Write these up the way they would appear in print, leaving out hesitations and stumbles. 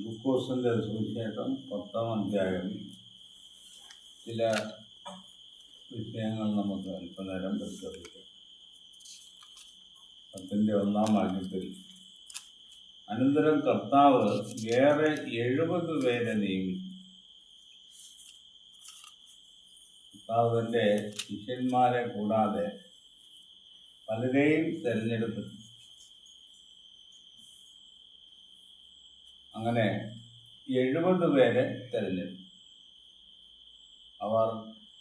ലൂക്കോസിൻ്റെ സുവിശേഷം 10-ാം അധ്യായം ചില വിഷയങ്ങൾ നമുക്ക് അല്പനേരം പരിശോധിക്കാം. 10-ന്റെ 1-ാം വാക്യത്തിൽ, അനന്തരം കർത്താവ് വേറെ 70 പേരെ നിയമിച്ചു. കർത്താവ് തൻ്റെ ശിഷ്യന്മാരെ കൂടാതെ പലരെയും തിരഞ്ഞെടുത്തു. അങ്ങനെ 70 പേരെ തിരഞ്ഞെടുത്തു. അവർ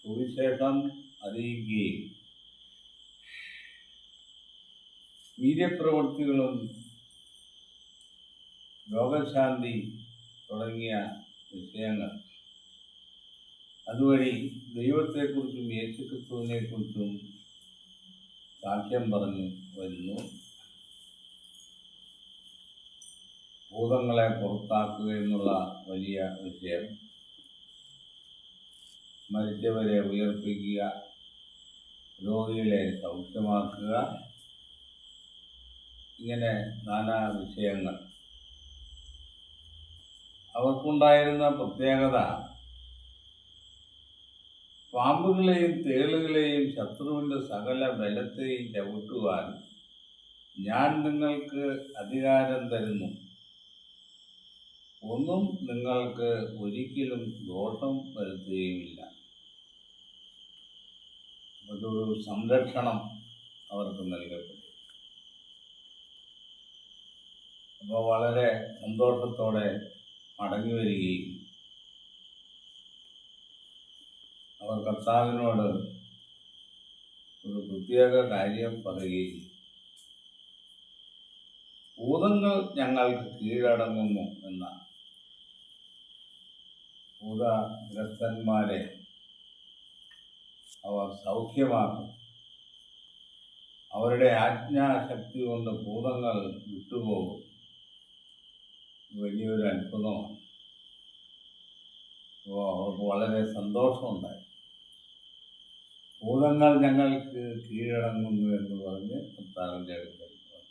സുവിശേഷം അറിയിക്കുകയും വീര്യപ്രവൃത്തികളും രോഗശാന്തി തുടങ്ങിയ വിഷയങ്ങൾ അതുവഴി ദൈവത്തെക്കുറിച്ചും യേശുക്രിസ്തുവിനെക്കുറിച്ചും സാക്ഷ്യം പറഞ്ഞു വരുന്നു. ഭൂതങ്ങളെ പുറത്താക്കുക എന്നുള്ള വലിയ വിഷയം, മരിച്ചവരെ ഉയർപ്പിക്കുക, രോഗികളെ സൗഖ്യമാക്കുക, ഇങ്ങനെ നാനാ വിഷയങ്ങൾ. അവർക്കുണ്ടായിരുന്ന പ്രത്യേകത, പാമ്പുകളെയും തേളുകളെയും ശത്രുവിൻ്റെ സകല ബലത്തെയും ചവിട്ടുവാൻ ഞാൻ നിങ്ങൾക്ക് അധികാരം തരുന്നു, ഒന്നും നിങ്ങൾക്ക് ഒരിക്കലും ദോഷം വരുത്തുകയുമില്ല. അതൊരു സംരക്ഷണം അവർക്ക് നൽകപ്പെട്ടു. അപ്പോൾ വളരെ സന്തോഷത്തോടെ മടങ്ങി വരികയും അവർ കർത്താവിനോട് ഒരു പ്രത്യേക കാര്യം പറയുകയും, ഭൂതങ്ങൾ ഞങ്ങൾക്ക് കീഴടങ്ങുന്നു എന്നാണ്. ഭൂതഗ്രസ്തന്മാരെ അവർ സൗഖ്യമാക്കും. അവരുടെ ആജ്ഞാശക്തി കൊണ്ട് ഭൂതങ്ങൾ വിട്ടുപോകും. വലിയൊരു അത്ഭുതമാണ്. അപ്പോൾ അവർക്ക് വളരെ സന്തോഷമുണ്ടായി. ഭൂതങ്ങൾ ഞങ്ങൾക്ക് കീഴടങ്ങുന്നു എന്ന് പറഞ്ഞ് കർത്താവിൻ്റെ അടുക്കൽ വന്നു.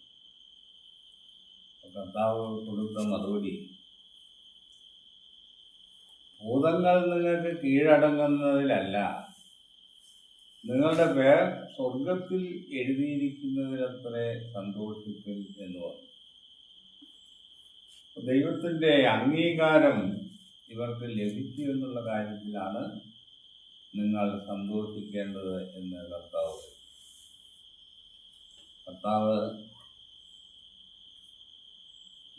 കർത്താവ് കൊടുത്ത മറുപടി, ഭൂതങ്ങൾ നിങ്ങൾക്ക് കീഴടങ്ങുന്നതിലല്ല, നിങ്ങളുടെ പേർ സ്വർഗത്തിൽ എഴുതിയിരിക്കുന്നതിലത്രേ സന്തോഷിപ്പിൻ എന്ന് പറഞ്ഞു. ദൈവത്തിൻ്റെ അംഗീകാരം ഇവർക്ക് ലഭിച്ചു എന്നുള്ള കാര്യത്തിലാണ് നിങ്ങൾ സന്തോഷിക്കേണ്ടത് എന്ന് കർത്താവ്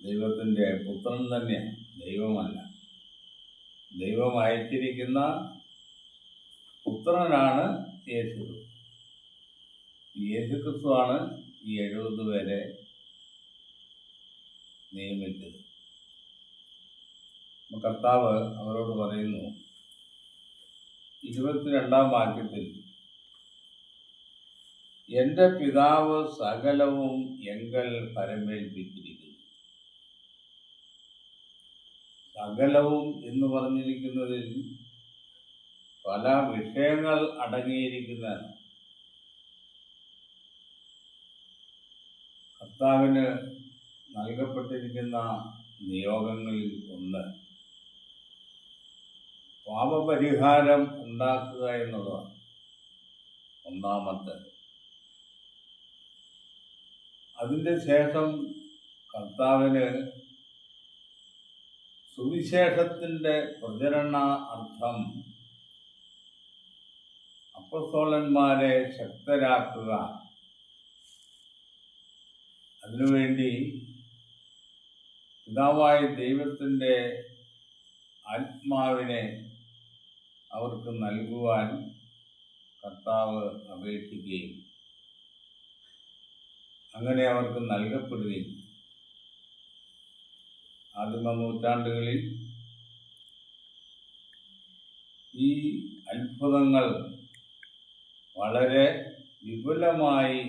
ദൈവത്തിൻ്റെ പുത്രൻ തന്നെയാണ്, ദൈവമല്ല. ദൈവം അയച്ചിരിക്കുന്ന പുത്രനാണ് യേശുക്രിസ്തു. യേശുക്രിസ്തുവാണ് ഈ 70 പേരെ നിയമിച്ചത്. കർത്താവ് അവരോട് പറയുന്നു 22-ാം വാക്യത്തിൽ, എൻ്റെ പിതാവ് സകലവും എങ്കൽ പരമേൽപ്പിച്ചിരിക്കുന്നു. സകലവും എന്ന് പറഞ്ഞിരിക്കുന്നതിൽ പല വിഷയങ്ങൾ അടങ്ങിയിരിക്കുന്നതാണ്. കർത്താവിന് നൽകപ്പെട്ടിരിക്കുന്ന നിയോഗങ്ങളിൽ ഒന്ന് പാപപരിഹാരം ഉണ്ടാക്കുക എന്നുള്ളതാണ്. ഒന്നാമത്തെ. അതിൻ്റെ ശേഷം കർത്താവിന് സുവിശേഷത്തിൻ്റെ പ്രചരണ അർത്ഥം അപ്പോസ്തലന്മാരെ ശക്തരാക്കുക, അതിനുവേണ്ടി പിതാവായ ദൈവത്തിൻ്റെ ആത്മാവിനെ അവർക്ക് നൽകുവാൻ കർത്താവ് അപേക്ഷിക്കുകയും അങ്ങനെ അവർക്ക് നൽകപ്പെടുകയും, ആദിമ നൂറ്റാണ്ടുകളിൽ ഈ അത്ഭുതങ്ങൾ വളരെ വിപുലമായി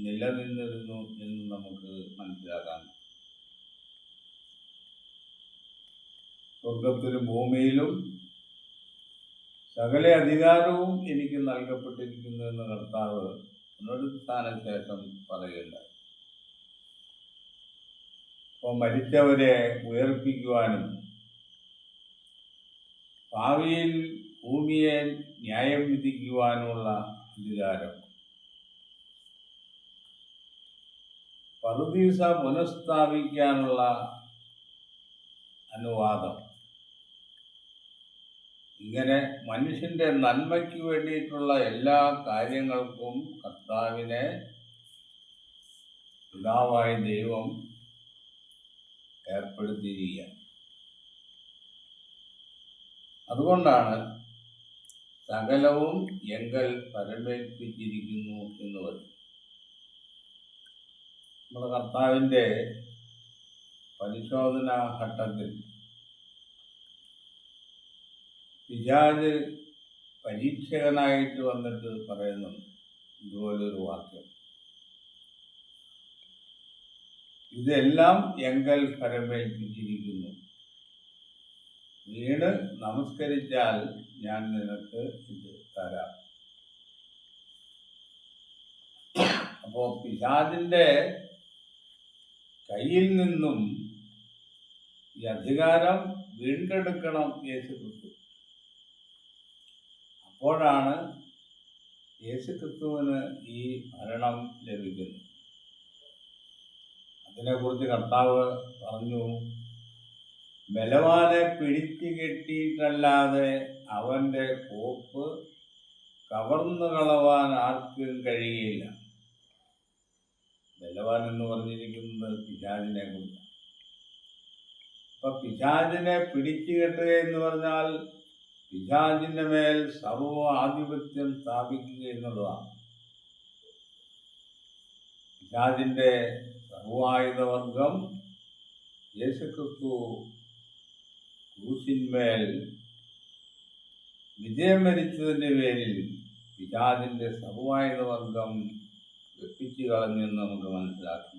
നിലനിന്നിരുന്നു എന്ന് നമുക്ക് മനസ്സിലാക്കാൻ. സ്വർഗത്തിലും ഭൂമിയിലും സകല അധികാരവും എനിക്ക് നൽകപ്പെട്ടിരിക്കുന്നു എന്ന് കർത്താവ് പുനരുത്ഥാന ശേഷം പറയുകയുണ്ടായി. അപ്പോൾ മരിച്ചവരെ ഉയർപ്പിക്കുവാനും ഭാവിയിൽ ഭൂമിയെ ന്യായം വിധിക്കുവാനുള്ള അധികാരം, പറുദീസ പുനഃസ്ഥാപിക്കാനുള്ള അനുവാദം, ഇങ്ങനെ മനുഷ്യന്റെ നന്മയ്ക്ക് വേണ്ടിയിട്ടുള്ള എല്ലാ കാര്യങ്ങൾക്കും കർത്താവിനെ പിതാവായ ദൈവം ഏർപ്പെടുത്തിയിരിക്കുക. അതുകൊണ്ടാണ് സകലവും എങ്കൽ പരമേൽപ്പിച്ചിരിക്കുന്നു എന്ന് പറയും. നമ്മുടെ കർത്താവിൻ്റെ പരിശോധനാ ഘട്ടത്തിൽ പിശാച് പരീക്ഷകനായിട്ട് വന്നിട്ട് പറയുന്നുണ്ട് ഇതുപോലൊരു വാക്യം: ഇതെല്ലാം എങ്കൽ പരമേൽപ്പിച്ചിരിക്കുന്നു, വീണ് നമസ്കരിച്ചാൽ ഞാൻ നിനക്ക് ഇത് തരാം. അപ്പോൾ പിശാചിൻ്റെ കയ്യിൽ നിന്നും ഈ അധികാരം വീണ്ടെടുക്കണം യേശുക്രിസ്തു. അപ്പോഴാണ് യേശുക്രിസ്തുവിന് ഈ ഭരണം ലഭിക്കുന്നത്. അതിനെക്കുറിച്ച് കർത്താവ് പറഞ്ഞു, ബലവാനെ പിടിച്ചു കെട്ടിയിട്ടല്ലാതെ അവൻ്റെ കോപ്പ് കവർന്നു കളവാൻ ആർക്കും കഴിയില്ല. ബലവാൻ എന്ന് പറഞ്ഞിരിക്കുന്നത് പിശാചിനെ കുറിച്ചാണ്. അപ്പൊ പിശാചിനെ പിടിച്ചു കെട്ടുക എന്ന് പറഞ്ഞാൽ പിശാചിന്റെ മേൽ സർവ്വ ആധിപത്യം സ്ഥാപിക്കുക എന്നുള്ളതാണ്. പിശാചിന്റെ സർവായുധവർഗം യേശുക്രിസ്തു ക്രൂശിന്മേൽ വിജയം വരിച്ചതിൻ്റെ പേരിൽ പിശാചിന്റെ സർവായുധവർഗം വെപ്പിച്ചു കളഞ്ഞെന്ന് നമുക്ക് മനസ്സിലാക്കി.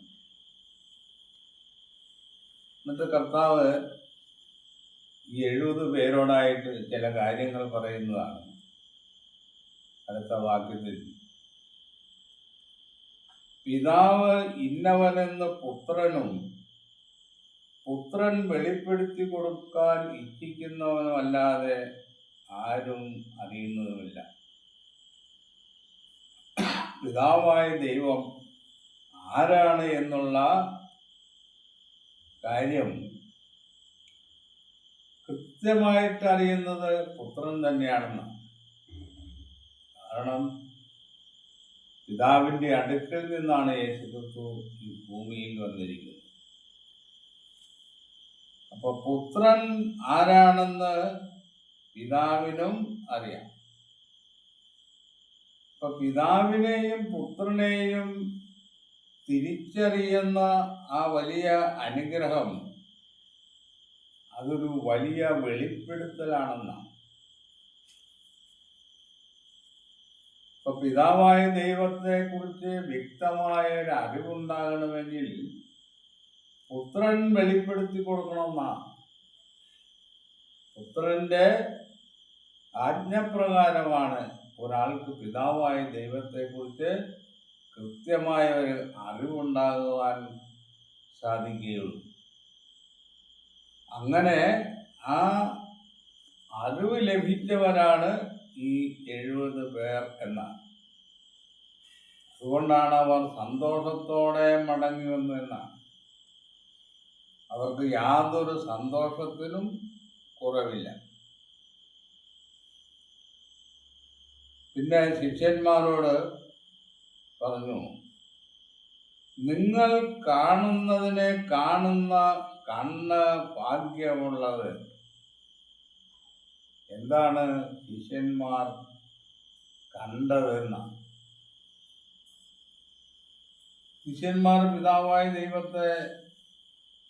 എന്നിട്ട് കർത്താവ് ഈ 70 പേരോടായിട്ട് ചില കാര്യങ്ങൾ പറയുന്നതാണ് അടുത്ത വാക്യത്തിൽ. പിതാവ് ഇന്നവനെന്ന് പുത്രനും പുത്രൻ വെളിപ്പെടുത്തി കൊടുക്കാൻ ഇച്ഛിക്കുന്നവനും അല്ലാതെ ആരും അറിയുന്നതുമില്ല. പിതാവായ ദൈവം ആരാണ് എന്നുള്ള കാര്യം കൃത്യമായിട്ട് അറിയുന്നത് പുത്രൻ തന്നെയാണെന്ന്. കാരണം പിതാവിൻ്റെ അടുക്കൽ നിന്നാണ് യേശുക്രിസ്തു ഈ ഭൂമിയിൽ വന്നിരിക്കുന്നത്. അപ്പൊ പുത്രൻ ആരാണെന്ന് പിതാവിനും അറിയാം. അപ്പൊ പിതാവിനെയും പുത്രനെയും തിരിച്ചറിയുന്ന ആ വലിയ അനുഗ്രഹം അതൊരു വലിയ വെളിപ്പെടുത്തലാണെന്നാണ്. ഇപ്പൊ പിതാവായ ദൈവത്തെ കുറിച്ച് വ്യക്തമായ ഒരു അറിവുണ്ടാകണമെങ്കിൽ പുത്രൻ വെളിപ്പെടുത്തി കൊടുക്കണമെന്നാണ്. പുത്രന്റെ ആജ്ഞപ്രകാരമാണ് ഒരാൾക്ക് പിതാവായ ദൈവത്തെ കുറിച്ച് കൃത്യമായ ഒരു അറിവുണ്ടാകുവാൻ സാധിക്കുകയുള്ളൂ. അങ്ങനെ ആ അറിവ് ലഭിച്ചവരാണ് ഈ 70 പേർ എന്നാണ്. അതുകൊണ്ടാണ് അവർ സന്തോഷത്തോടെ മടങ്ങി വന്നു എന്നാണ്. അവർക്ക് യാതൊരു സന്തോഷത്തിനും കുറവില്ല. പിന്നെ ശിഷ്യന്മാരോട് പറഞ്ഞു, നിങ്ങൾ കാണുന്നതിനെ കാണുന്ന കണ്ണ് ഭാഗ്യമുള്ളത്. എന്താണ് ശിഷ്യന്മാർ കണ്ടതെന്നാണ്. ശിഷ്യന്മാർ പിതാവായ ദൈവത്തെ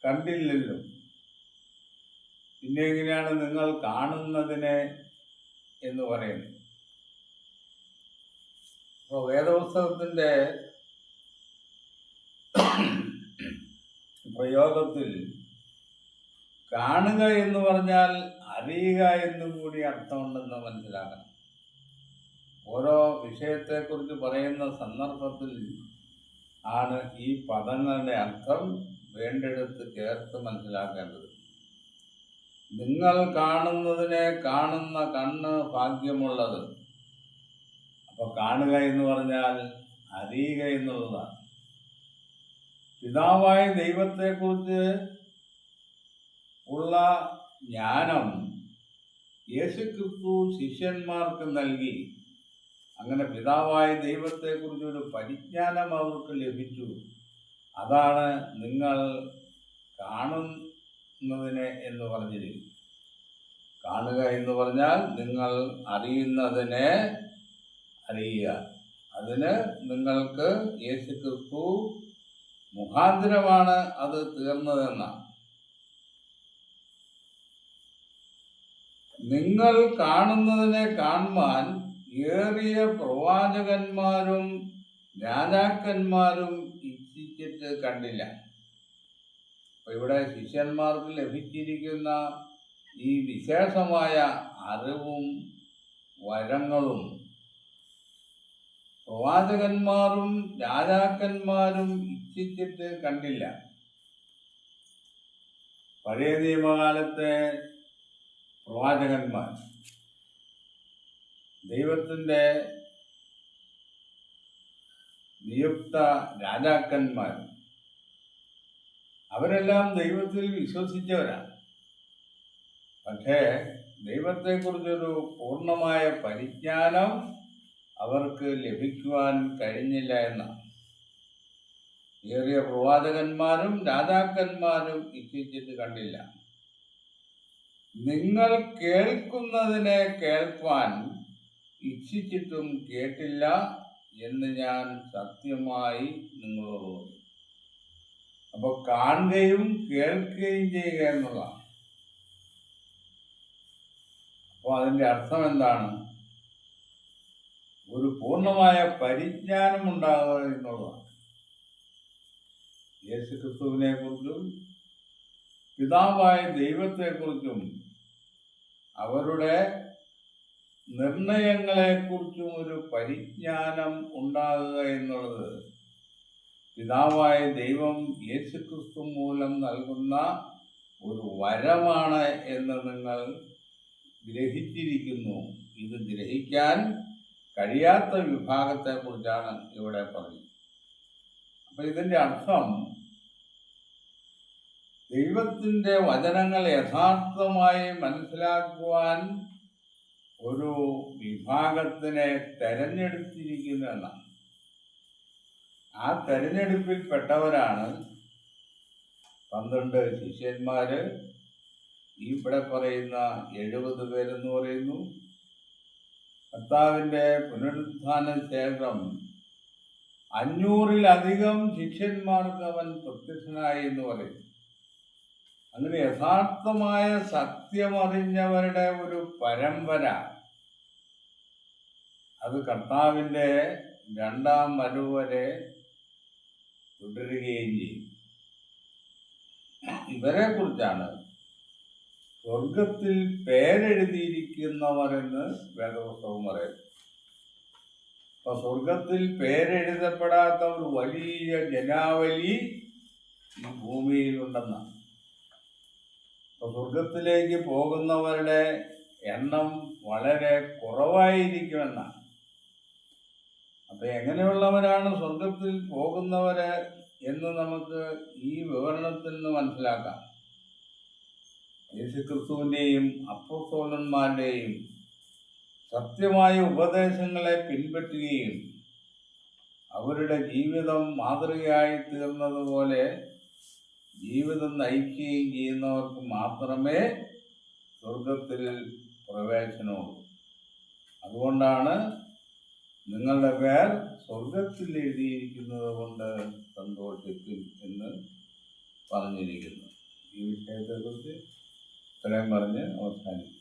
കണ്ടില്ലല്ലോ, പിന്നെ എങ്ങനെയാണ് നിങ്ങൾ കാണുന്നതിനെ എന്ന് പറയുന്നത്? അപ്പോൾ വേദപുസ്തകത്തിൻ്റെ പ്രയോഗത്തിൽ കാണുക എന്ന് പറഞ്ഞാൽ അറിയുക എന്നും കൂടി അർത്ഥമുണ്ടെന്ന് മനസ്സിലാക്കണം. ഓരോ വിഷയത്തെക്കുറിച്ച് പറയുന്ന സന്ദർഭത്തിൽ ആണ് ഈ പദങ്ങളുടെ അർത്ഥം വേണ്ടെടുത്ത് ചേർത്ത് മനസ്സിലാക്കേണ്ടത്. നിങ്ങൾ കാണുന്നതിനെ കാണുന്ന കണ്ണ് ഭാഗ്യമുള്ളത്. അപ്പോൾ കാണുക എന്ന് പറഞ്ഞാൽ അറിയുക എന്നുള്ളതാണ്. പിതാവായ ദൈവത്തെക്കുറിച്ച് ഉള്ള ജ്ഞാനം യേശുക്രിസ്തു ശിഷ്യന്മാർക്ക് നൽകി. അങ്ങനെ പിതാവായ ദൈവത്തെക്കുറിച്ചൊരു പരിജ്ഞാനം അവർക്ക് ലഭിച്ചു. അതാണ് നിങ്ങൾ കാണുന്നതിനെ എന്ന് പറഞ്ഞിരിക്കുന്നത്. കാണുക എന്ന് പറഞ്ഞാൽ നിങ്ങൾ അറിയുന്നതിനെ അറിയുക. അതിന് നിങ്ങൾക്ക് യേശുക്രിസ്തു മുഖാന്തരമാണ് അത് തീർന്നതെന്നാണ്. നിങ്ങൾ കാണുന്നതിനെ കാണുവാൻ ഏറിയ പ്രവാചകന്മാരും രാജാക്കന്മാരും ഇച്ഛിച്ചിട്ട് കണ്ടില്ല. അപ്പൊ ഇവിടെ ശിഷ്യന്മാർക്ക് ലഭിച്ചിരിക്കുന്ന ഈ വിശേഷമായ അറിവും വരങ്ങളും പ്രവാചകന്മാരും രാജാക്കന്മാരും ഇച്ഛിച്ചിട്ട് കണ്ടില്ല. പഴയ നിയമകാലത്തെ പ്രവാചകന്മാർ, ദൈവത്തിൻ്റെ നിയുക്ത രാജാക്കന്മാർ, അവരെല്ലാം ദൈവത്തിൽ വിശ്വസിച്ചവരാണ്. പക്ഷേ ദൈവത്തെക്കുറിച്ചൊരു പൂർണ്ണമായ പരിജ്ഞാനം അവർക്ക് ലഭിക്കുവാൻ കഴിഞ്ഞില്ല എന്നാണ്. ഏറിയ പ്രവാചകന്മാരും രാജാക്കന്മാരും ഇച്ഛിച്ചിട്ട് കണ്ടില്ല. നിങ്ങൾ കേൾക്കുന്നതിനെ കേൾപ്പാൻ ഇച്ഛിച്ചിട്ടും കേട്ടില്ല എന്ന് ഞാൻ സത്യമായി നിങ്ങളോട് പറയും. അപ്പോൾ കാണുകയും കേൾക്കുകയും ചെയ്യുക എന്നുള്ളതാണ്. അപ്പോൾ അതിൻ്റെ അർത്ഥം എന്താണ്? ഒരു പൂർണ്ണമായ പരിജ്ഞാനം ഉണ്ടാകുക എന്നുള്ളതാണ്. യേശുക്രിസ്തുവിനെ കുറിച്ചും പിതാവായ ദൈവത്തെക്കുറിച്ചും അവരുടെ നിർണയങ്ങളെക്കുറിച്ചും ഒരു പരിജ്ഞാനം ഉണ്ടാകുക എന്നുള്ളത് പിതാവായ ദൈവം യേശുക്രിസ്തു മൂലം നൽകുന്ന ഒരു വരമാണ് എന്ന് നിങ്ങൾ ഗ്രഹിച്ചിരിക്കുന്നു. ഇത് ഗ്രഹിക്കാൻ കഴിയാത്ത വിഭാഗത്തെക്കുറിച്ചാണ് ഇവിടെ പറഞ്ഞത്. അപ്പം ഇതിൻ്റെ അർത്ഥം ദൈവത്തിൻ്റെ വചനങ്ങൾ യഥാർത്ഥമായി മനസ്സിലാക്കുവാൻ ഒരു വിഭാഗത്തിനെ തെരഞ്ഞെടുത്തിരിക്കുന്നു എന്നാണ്. ആ തെരഞ്ഞെടുപ്പിൽപ്പെട്ടവരാണ് 12 ശിഷ്യന്മാര്, ഇവിടെ പറയുന്ന 70 പേരെന്ന് പറയുന്നു. കർത്താവിൻ്റെ പുനരുത്ഥാന ശേഷം 500-ലധികം ശിഷ്യന്മാർക്ക് അവൻ പ്രത്യക്ഷനായി എന്ന് പറയും. അങ്ങനെ യഥാർത്ഥമായ സത്യമറിഞ്ഞവരുടെ ഒരു പരമ്പര അത് കർത്താവിൻ്റെ 2ാം വരവ് വരെ തുടരുകയും ചെയ്യും. ഇവരെ കുറിച്ചാണ് സ്വർഗത്തിൽ പേരെഴുതിയിരിക്കുന്നവർ എന്ന് വേദപുസ്തകം പറയുന്നു. അപ്പൊ സ്വർഗത്തിൽ പേരെഴുതപ്പെടാത്ത ഒരു വലിയ ജനാവലി ഈ ഭൂമിയിലുണ്ടെന്നാണ്. അപ്പൊ സ്വർഗത്തിലേക്ക് പോകുന്നവരുടെ എണ്ണം വളരെ കുറവായിരിക്കുമെന്നാണ്. അപ്പൊ എങ്ങനെയുള്ളവരാണ് സ്വർഗത്തിൽ പോകുന്നവര് എന്ന് നമുക്ക് ഈ വിവരണത്തിൽ നിന്ന് മനസ്സിലാക്കാം. യേശുക്രിസ്തുവിൻ്റെയും അപ്പോസ്തലന്മാരുടെയും സത്യമായ ഉപദേശങ്ങളെ പിൻപറ്റുകയും അവരുടെ ജീവിതം മാതൃകയായി തീർന്നതുപോലെ ജീവിതം നയിക്കുകയും ചെയ്യുന്നവർക്ക് മാത്രമേ സ്വർഗത്തിൽ പ്രവേശനമുള്ളൂ. അതുകൊണ്ടാണ് നിങ്ങളുടെ പേർ സ്വർഗത്തിൽ എഴുതിയിരിക്കുന്നത് കൊണ്ട് സന്തോഷിക്കും എന്ന് പറഞ്ഞിരിക്കുന്നു. ഈ വിഷയത്തെക്കുറിച്ച് ഇത്രയും പറഞ്ഞ് അവസാനിക്കും.